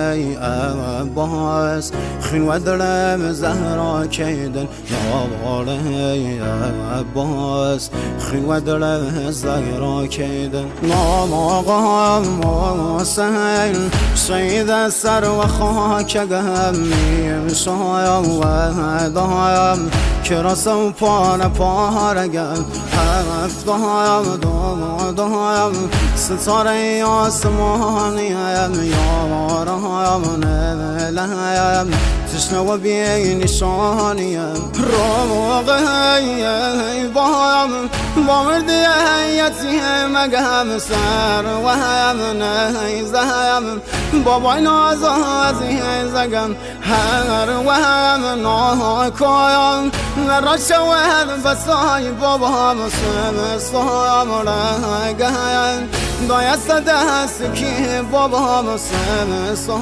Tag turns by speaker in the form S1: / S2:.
S1: عباس خين ودرم زهرا كيدن نوالي عباس خين ودرم زهرا كيدن نام آقا حسین سید سر و خاک گمی شایم و دایم که رسم پارگم هفتایم دایم ستاره آسمانیم یارایم نلایم تشنه و بی نشانیم روغی بایم با مردی یتیم مگم سر و هم نیزم بابای نازازی زگم هر و هم ناکایم نرشوهد بسای بابام سمستایم رگم دایست دست کی بابام سمستایم